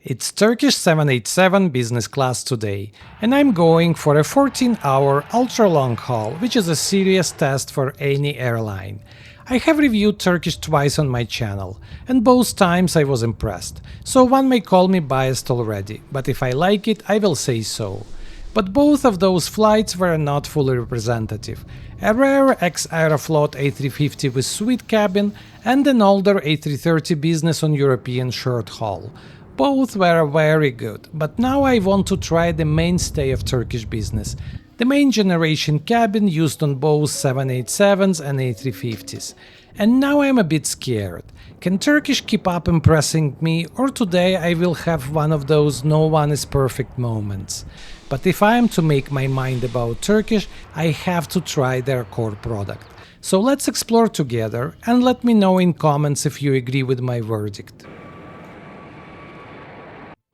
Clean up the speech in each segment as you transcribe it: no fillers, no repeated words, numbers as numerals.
It's Turkish 787 business class today, and I'm going for a 14-hour ultra-long haul, which is a serious test for any airline. I have reviewed Turkish twice on my channel, and both times I was impressed, so one may call me biased already, but if I like it, I will say so. But both of those flights were not fully representative. A rare ex-Aeroflot A350 with suite cabin and an older A330 business on European short haul. Both were very good, but now I want to try the mainstay of Turkish business, the main generation cabin used on both 787s and A350s. And now I'm a bit scared. Can Turkish keep up impressing me, or today I will have one of those no one is perfect moments? But if I am to make my mind about Turkish, I have to try their core product. So let's explore together and let me know in comments if you agree with my verdict.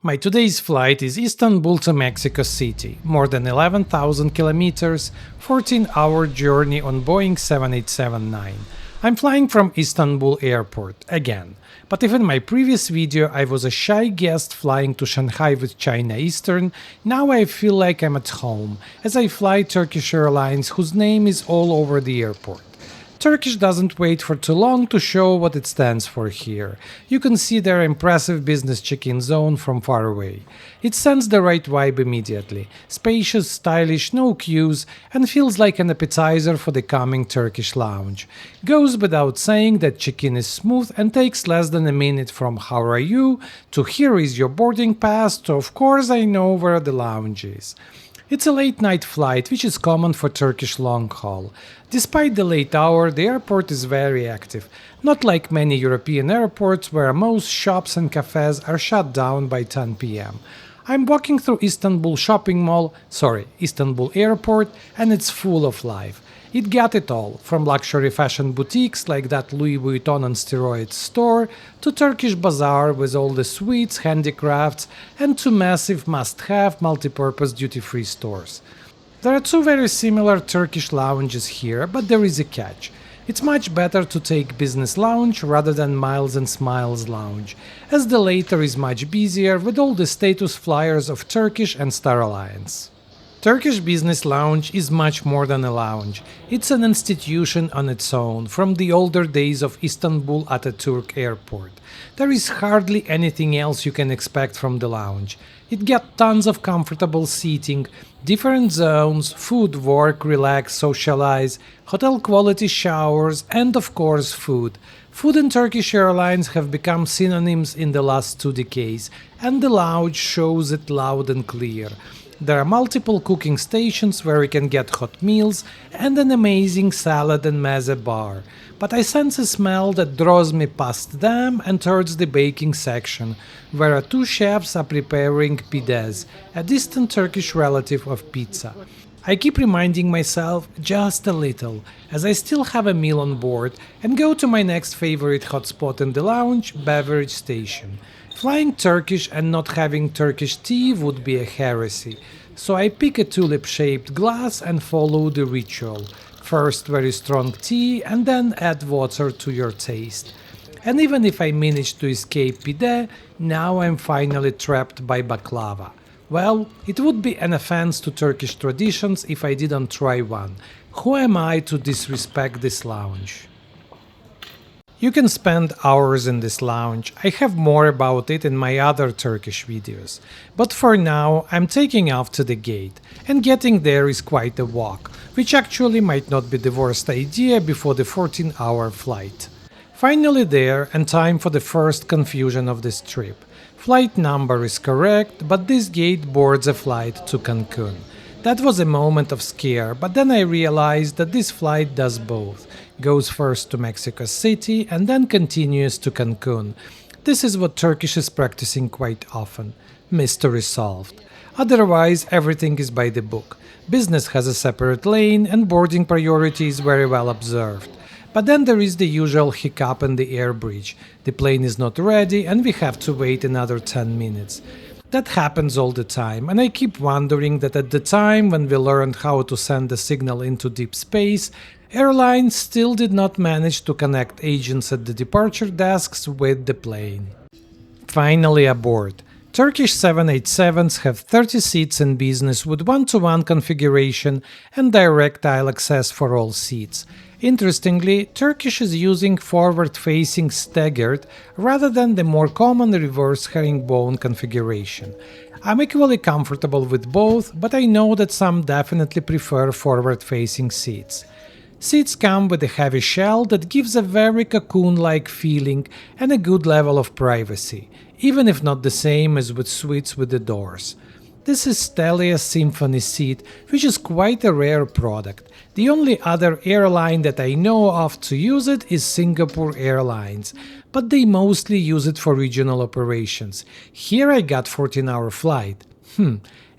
My today's flight is Istanbul to Mexico City, more than 11,000 kilometers, 14-hour journey on Boeing 787-9. I'm flying from Istanbul Airport, again. But if in my previous video I was a shy guest flying to Shanghai with China Eastern, now I feel like I'm at home, as I fly Turkish Airlines, whose name is all over the airport. Turkish doesn't wait for too long to show what it stands for here. You can see their impressive business check-in zone from far away. It sends the right vibe immediately. Spacious, stylish, no queues, and feels like an appetizer for the coming Turkish lounge. Goes without saying that check-in is smooth and takes less than a minute from "how are you" to "here is your boarding pass" to "of course I know where the lounge is." It's a late-night flight, which is common for Turkish long haul. Despite the late hour, the airport is very active, not like many European airports where most shops and cafes are shut down by 10 p.m. I'm walking through Istanbul Istanbul Airport, and it's full of life. It got it all, from luxury fashion boutiques like that Louis Vuitton on steroids store, to Turkish bazaar with all the sweets, handicrafts, and to massive must-have multi-purpose duty-free stores. There are two very similar Turkish lounges here, but there is a catch. It's much better to take business lounge rather than Miles and Smiles lounge, as the latter is much busier with all the status flyers of Turkish and Star Alliance. Turkish Business Lounge is much more than a lounge. It's an institution on its own, from the older days of Istanbul Atatürk Airport. There is hardly anything else you can expect from the lounge. It got tons of comfortable seating, different zones, food, work, relax, socialize, hotel quality showers, and of course food. Food and Turkish Airlines have become synonyms in the last 2 decades, and the lounge shows it loud and clear. There are multiple cooking stations where you can get hot meals and an amazing salad and meze bar. But I sense a smell that draws me past them and towards the baking section, where 2 chefs are preparing pides, a distant Turkish relative of pizza. I keep reminding myself just a little, as I still have a meal on board, and go to my next favorite hotspot in the lounge, beverage station. Flying Turkish and not having Turkish tea would be a heresy, so I pick a tulip-shaped glass and follow the ritual. First very strong tea and then add water to your taste. And even if I manage to escape pide, now I'm finally trapped by baklava. Well, it would be an offense to Turkish traditions if I didn't try one. Who am I to disrespect this lounge? You can spend hours in this lounge. I have more about it in my other Turkish videos. But for now, I'm taking off to the gate, and getting there is quite a walk, which actually might not be the worst idea before the 14-hour flight. Finally there, and time for the first confusion of this trip. Flight number is correct, but this gate boards a flight to Cancun. That was a moment of scare, but then I realized that this flight does both. Goes first to Mexico City and then continues to Cancun. This is what Turkish is practicing quite often. Mystery solved. Otherwise, everything is by the book. Business has a separate lane and boarding priority is very well observed. But then there is the usual hiccup in the air bridge. The plane is not ready and we have to wait another 10 minutes. That happens all the time, and I keep wondering that at the time when we learned how to send a signal into deep space, airlines still did not manage to connect agents at the departure desks with the plane. Finally aboard. Turkish 787s have 30 seats in business with one-to-one configuration and direct aisle access for all seats. Interestingly, Turkish is using forward-facing staggered rather than the more common reverse herringbone configuration. I'm equally comfortable with both, but I know that some definitely prefer forward-facing seats. Seats come with a heavy shell that gives a very cocoon-like feeling and a good level of privacy, even if not the same as with suites with the doors. This is Stelia Symphony seat, which is quite a rare product. The only other airline that I know of to use it is Singapore Airlines, but they mostly use it for regional operations. Here I got 14-hour flight.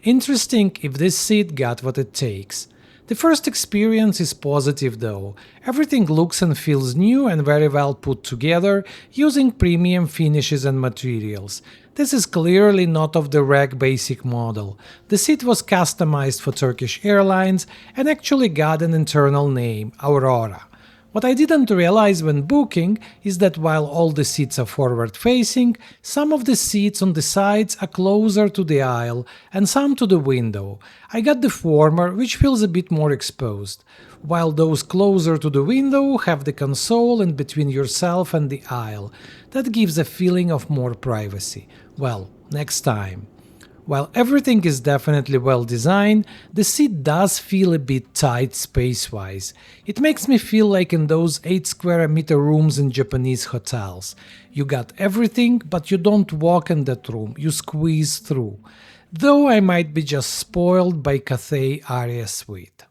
Interesting if this seat got what it takes. The first experience is positive though. Everything looks and feels new and very well put together, using premium finishes and materials. This is clearly not of the rack basic model. The seat was customized for Turkish Airlines and actually got an internal name, Aurora. What I didn't realize when booking is that while all the seats are forward-facing, some of the seats on the sides are closer to the aisle and some to the window. I got the former, which feels a bit more exposed, while those closer to the window have the console in between yourself and the aisle. That gives a feeling of more privacy. Well, next time. While everything is definitely well designed, the seat does feel a bit tight space-wise. It makes me feel like in those 8 square meter rooms in Japanese hotels. You got everything, but you don't walk in that room, you squeeze through. Though I might be just spoiled by Cathay Aria Suite.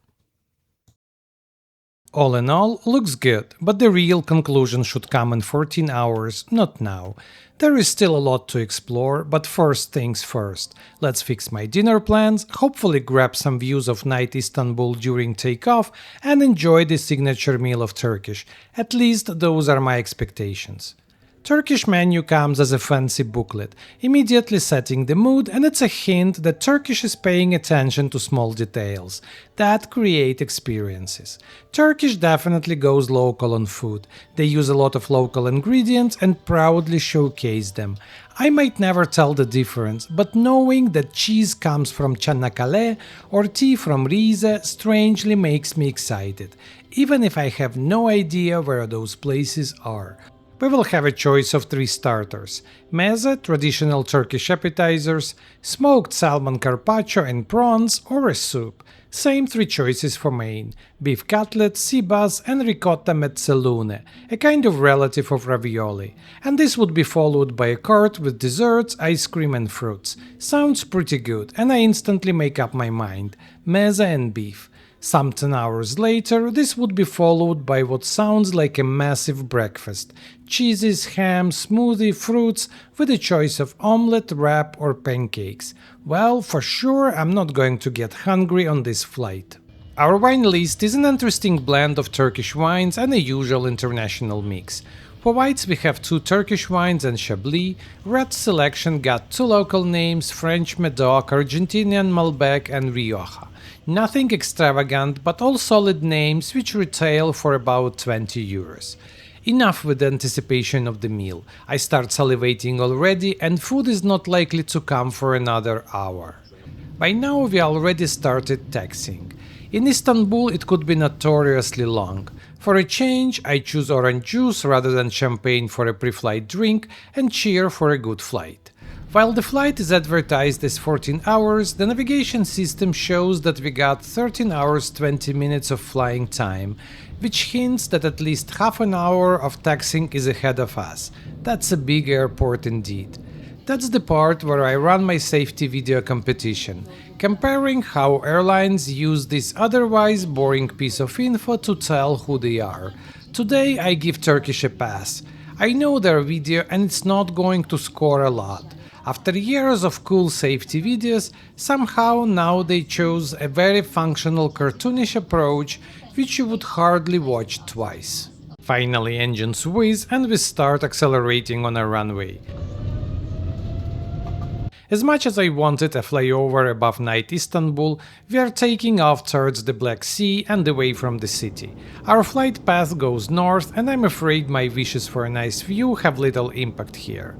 All in all, looks good, but the real conclusion should come in 14 hours, not now. There is still a lot to explore, but first things first. Let's fix my dinner plans, hopefully grab some views of night Istanbul during takeoff, and enjoy the signature meal of Turkish. At least those are my expectations. Turkish menu comes as a fancy booklet, immediately setting the mood, and it's a hint that Turkish is paying attention to small details that create experiences. Turkish definitely goes local on food. They use a lot of local ingredients and proudly showcase them. I might never tell the difference, but knowing that cheese comes from Çanakkale or tea from Rize strangely makes me excited, even if I have no idea where those places are. We will have a choice of 3 starters: meze, traditional Turkish appetizers, smoked salmon carpaccio and prawns, or a soup. Same 3 choices for main: beef cutlet, sibas, and ricotta mezzalune, a kind of relative of ravioli. And this would be followed by a cart with desserts, ice cream and fruits. Sounds pretty good, and I instantly make up my mind: meze and beef. Some 10 hours later, this would be followed by what sounds like a massive breakfast: cheeses, ham, smoothie, fruits, with a choice of omelette, wrap or pancakes. Well, for sure I'm not going to get hungry on this flight. Our wine list is an interesting blend of Turkish wines and a usual international mix. For whites we have 2 Turkish wines and Chablis. Red selection got 2 local names: French Medoc, Argentinian Malbec and Rioja. Nothing extravagant, but all solid names which retail for about 20 euros. Enough with the anticipation of the meal. I start salivating already, and food is not likely to come for another hour. By now we already started taxiing. In Istanbul it could be notoriously long. For a change, I choose orange juice rather than champagne for a pre-flight drink and cheer for a good flight. While the flight is advertised as 14 hours, the navigation system shows that we got 13 hours 20 minutes of flying time, which hints that at least half an hour of taxiing is ahead of us. That's a big airport indeed. That's the part where I run my safety video competition, comparing how airlines use this otherwise boring piece of info to tell who they are. Today I give Turkish a pass. I know their video and it's not going to score a lot. After years of cool safety videos, somehow now they chose a very functional cartoonish approach which you would hardly watch twice. Finally engines whiz and we start accelerating on a runway. As much as I wanted a flyover above night Istanbul, we are taking off towards the Black Sea and away from the city. Our flight path goes north and I'm afraid my wishes for a nice view have little impact here.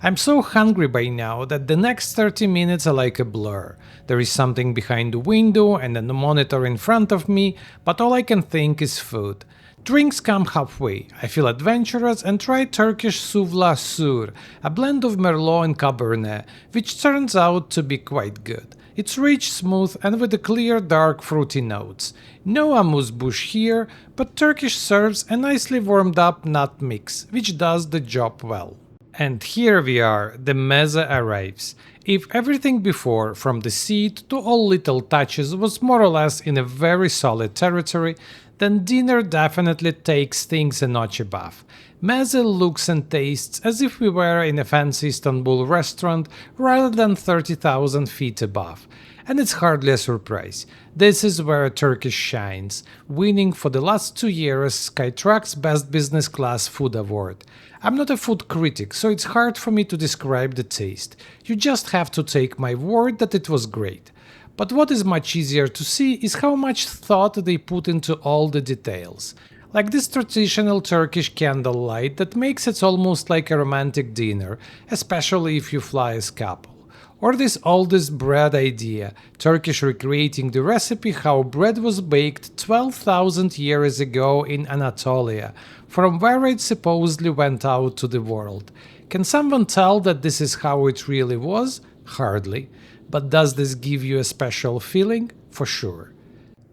I'm so hungry by now that the next 30 minutes are like a blur. There is something behind the window and then the monitor in front of me, but all I can think is food. Drinks come halfway. I feel adventurous and try Turkish Suvla Sur, a blend of Merlot and Cabernet, which turns out to be quite good. It's rich, smooth, and with a clear, dark, fruity notes. No amuse-bouche here, but Turkish serves a nicely warmed up nut mix, which does the job well. And here we are, the meze arrives. If everything before, from the seat to all little touches, was more or less in a very solid territory, then dinner definitely takes things a notch above. Meze looks and tastes as if we were in a fancy Istanbul restaurant rather than 30,000 feet above. And it's hardly a surprise. This is where Turkish shines, winning for the last 2 years Skytrack's Best Business Class Food Award. I'm not a food critic, so it's hard for me to describe the taste. You just have to take my word that it was great. But what is much easier to see is how much thought they put into all the details. Like this traditional Turkish candlelight that makes it almost like a romantic dinner, especially if you fly as couple. Or this oldest bread idea, Turkish recreating the recipe how bread was baked 12,000 years ago in Anatolia, from where it supposedly went out to the world. Can someone tell that this is how it really was? Hardly. But does this give you a special feeling? For sure.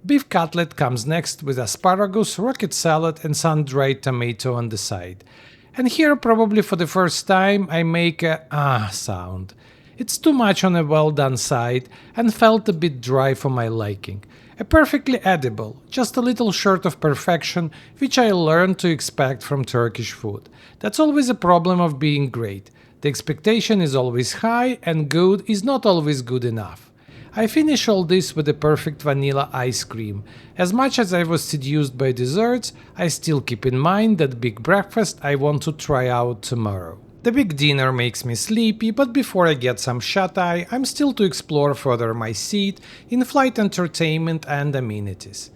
Beef cutlet comes next with asparagus, rocket salad and sun-dried tomato on the side. And here probably for the first time I make a ah sound. It's too much on a well-done side and felt a bit dry for my liking. A perfectly edible, just a little short of perfection, which I learned to expect from Turkish food. That's always a problem of being great. The expectation is always high and good is not always good enough. I finish all this with a perfect vanilla ice cream. As much as I was seduced by desserts, I still keep in mind that big breakfast I want to try out tomorrow. The big dinner makes me sleepy, but before I get some shut-eye, I'm still to explore further my seat, in-flight entertainment and amenities.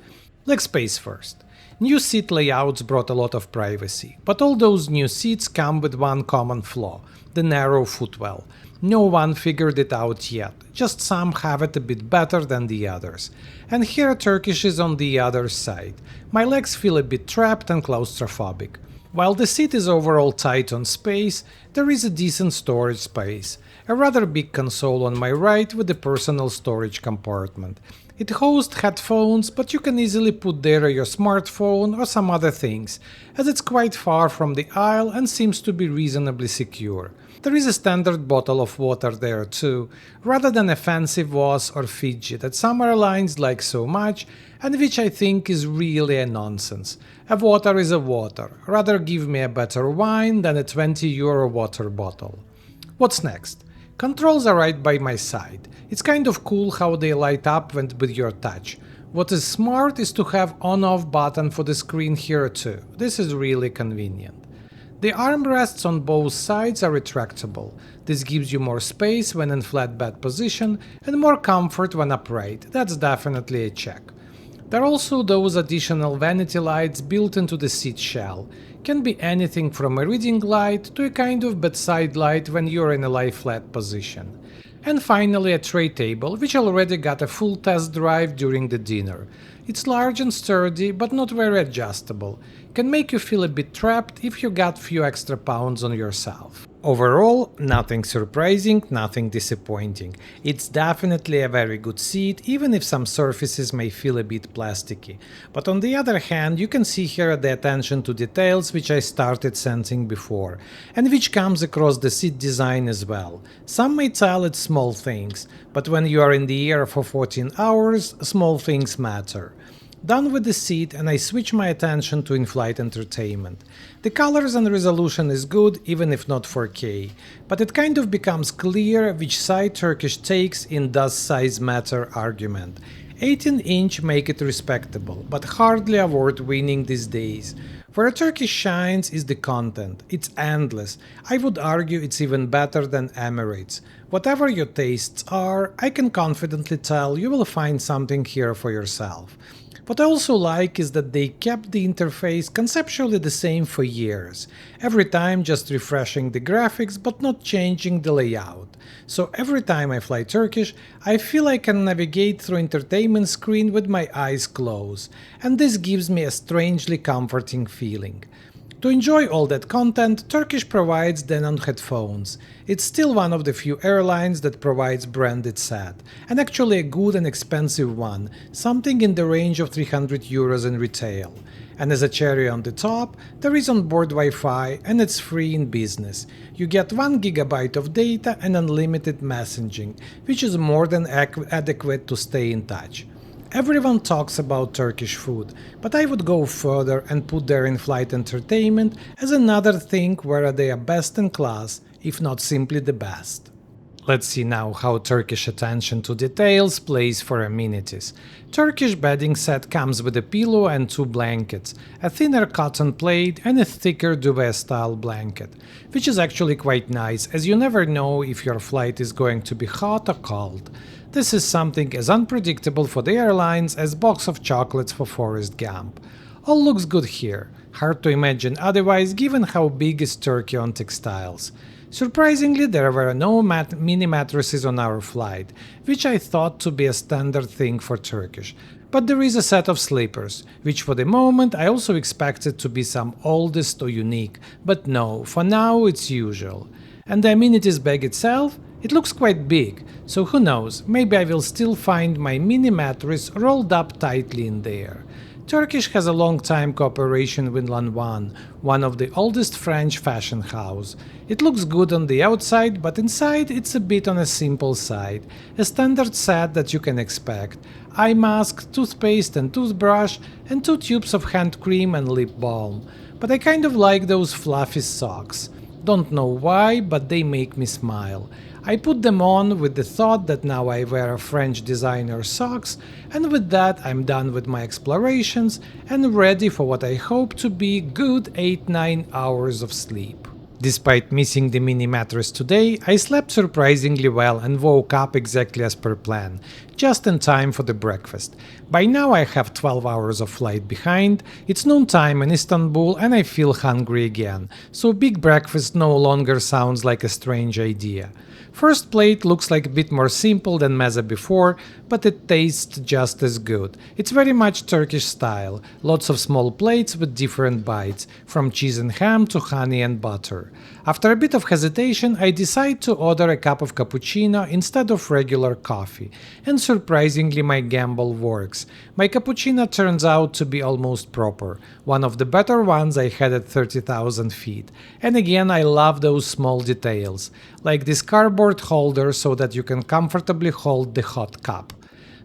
Leg space first. New seat layouts brought a lot of privacy, but all those new seats come with one common flaw, the narrow footwell. No one figured it out yet, just some have it a bit better than the others. And here Turkish is on the other side. My legs feel a bit trapped and claustrophobic. While the seat is overall tight on space, there is a decent storage space. A rather big console on my right with a personal storage compartment. It hosts headphones, but you can easily put there your smartphone or some other things, as it's quite far from the aisle and seems to be reasonably secure. There is a standard bottle of water there too, rather than a fancy Voss or Fiji that some airlines like so much and which I think is really a nonsense. A water is a water, rather give me a better wine than a €20 water bottle. What's next? Controls are right by my side. It's kind of cool how they light up with your touch. What is smart is to have on-off button for the screen here too. This is really convenient. The armrests on both sides are retractable. This gives you more space when in flatbed position and more comfort when upright. That's definitely a check. There are also those additional vanity lights built into the seat shell. Can be anything from a reading light to a kind of bedside light when you're in a lie-flat position. And finally a tray table, which already got a full test drive during the dinner. It's large and sturdy, but not very adjustable. Can make you feel a bit trapped if you got few extra pounds on yourself. Overall, nothing surprising, nothing disappointing. It's definitely a very good seat, even if some surfaces may feel a bit plasticky. But on the other hand, you can see here the attention to details which I started sensing before, and which comes across the seat design as well. Some may tell it's small things, but when you are in the air for 14 hours, small things matter. Done with the seat and I switch my attention to in-flight entertainment. The colors and resolution is good even if not 4K, but it kind of becomes clear which side Turkish takes in does size matter argument. 18-inch make it respectable, but hardly award-winning these days. Where Turkish shines is the content, it's endless, I would argue it's even better than Emirates. Whatever your tastes are, I can confidently tell you will find something here for yourself. What I also like is that they kept the interface conceptually the same for years, every time just refreshing the graphics but not changing the layout. So every time I fly Turkish, I feel I can navigate through entertainment screen with my eyes closed, and this gives me a strangely comforting feeling. To enjoy all that content, Turkish provides Denon headphones. It's still one of the few airlines that provides branded set, and actually a good and expensive one, something in the range of 300 euros in retail. And as a cherry on the top, there is onboard Wi-Fi and it's free in business. You get 1 GB of data and unlimited messaging, which is more than adequate to stay in touch. Everyone talks about Turkish food, but I would go further and put their in-flight entertainment as another thing where they are best in class, if not simply the best. Let's see now how Turkish attention to details plays for amenities. Turkish bedding set comes with a pillow and 2 blankets, a thinner cotton plaid and a thicker duvet-style blanket, which is actually quite nice as you never know if your flight is going to be hot or cold. This is something as unpredictable for the airlines as box of chocolates for Forrest Gump. All looks good here, hard to imagine otherwise given how big is Turkey on textiles. Surprisingly, there were no mini mattresses on our flight, which I thought to be a standard thing for Turkish. But there is a set of sleepers, which for the moment I also expected to be some oldest or unique, but no, for now it's usual. And the amenities bag itself? It looks quite big, so who knows, maybe I will still find my mini mattress rolled up tightly in there. Turkish has a long-time cooperation with Lanvin, one of the oldest French fashion house. It looks good on the outside, but inside it's a bit on a simple side. A standard set that you can expect. Eye mask, toothpaste and toothbrush, and 2 tubes of hand cream and lip balm. But I kind of like those fluffy socks. Don't know why, but they make me smile. I put them on with the thought that now I wear a French designer socks, and with that I'm done with my explorations and ready for what I hope to be good 8-9 hours of sleep. Despite missing the mini mattress today, I slept surprisingly well and woke up exactly as per plan, just in time for the breakfast. By now I have 12 hours of flight behind, it's noontime in Istanbul and I feel hungry again, so big breakfast no longer sounds like a strange idea. First plate looks like a bit more simple than meze before, but it tastes just as good. It's very much Turkish style, lots of small plates with different bites, from cheese and ham to honey and butter. After a bit of hesitation, I decide to order a cup of cappuccino instead of regular coffee, and surprisingly my gamble works. My cappuccino turns out to be almost proper, one of the better ones I had at 30,000 feet. And again I love those small details, like this cardboard holder so that you can comfortably hold the hot cup.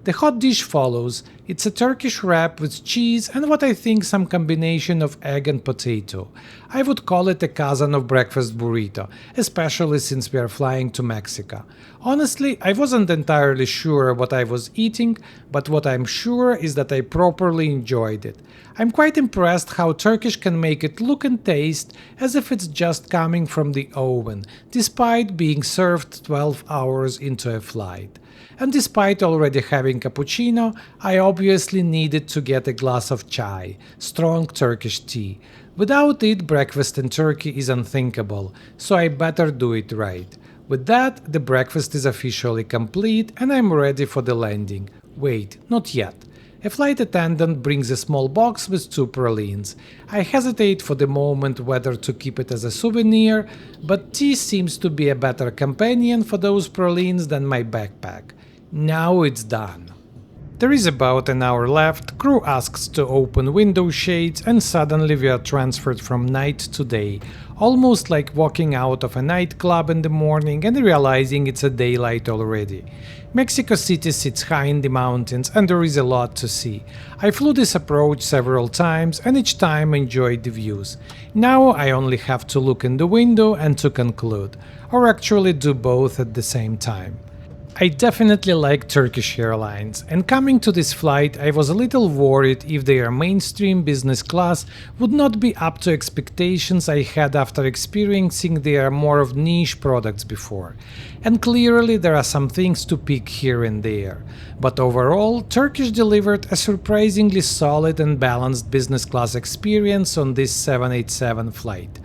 The hot dish follows. It's a Turkish wrap with cheese and what I think some combination of egg and potato. I would call it a cousin of breakfast burrito, especially since we are flying to Mexico. Honestly, I wasn't entirely sure what I was eating, but what I'm sure is that I properly enjoyed it. I'm quite impressed how Turkish can make it look and taste as if it's just coming from the oven, despite being served 12 hours into a flight. And despite already having cappuccino, I obviously needed to get a glass of chai, strong Turkish tea. Without it, breakfast in Turkey is unthinkable, so I better do it right. With that, the breakfast is officially complete and I'm ready for the landing. Wait, not yet. A flight attendant brings a small box with 2 pralines. I hesitate for the moment whether to keep it as a souvenir, but tea seems to be a better companion for those pralines than my backpack. Now it's done. There is about an hour left, crew asks to open window shades and suddenly we are transferred from night to day, almost like walking out of a nightclub in the morning and realizing it's a daylight already. Mexico City sits high in the mountains and there is a lot to see. I flew this approach several times and each time enjoyed the views. Now I only have to look in the window and to conclude, or actually do both at the same time. I definitely like Turkish Airlines, and coming to this flight, I was a little worried if their mainstream business class would not be up to expectations I had after experiencing their more of niche products before. And clearly, there are some things to pick here and there. But overall, Turkish delivered a surprisingly solid and balanced business class experience on this 787 flight.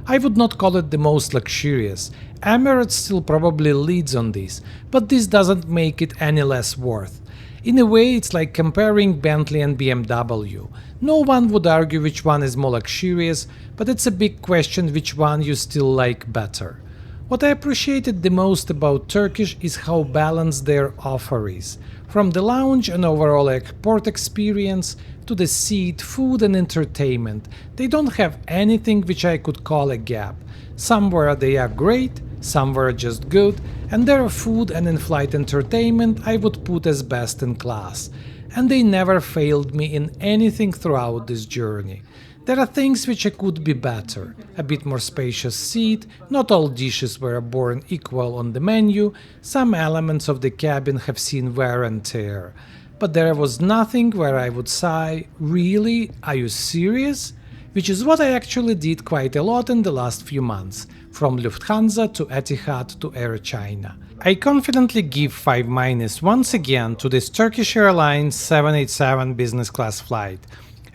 I would not call it the most luxurious. Emirates still probably leads on this, but this doesn't make it any less worth. In a way, it's like comparing Bentley and BMW. No one would argue which one is more luxurious, but it's a big question which one you still like better. What I appreciated the most about Turkish is how balanced their offer is. From the lounge and overall airport experience to the seat, food and entertainment, they don't have anything which I could call a gap. Somewhere they are great, somewhere just good, and their food and in-flight entertainment I would put as best in class. And they never failed me in anything throughout this journey. There are things which could be better. A bit more spacious seat, not all dishes were born equal on the menu, some elements of the cabin have seen wear and tear. But there was nothing where I would sigh, really? Are you serious? Which is what I actually did quite a lot in the last few months, from Lufthansa to Etihad to Air China. I confidently give 5- once again to this Turkish Airlines 787 business class flight.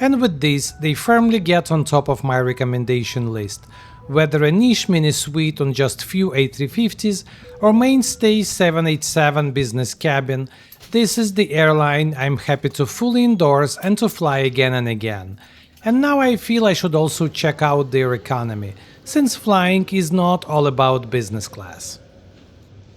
And with this, they firmly get on top of my recommendation list. Whether a niche mini suite on just few A350s or mainstay 787 business cabin, this is the airline I'm happy to fully endorse and to fly again and again. And now I feel I should also check out their economy, since flying is not all about business class.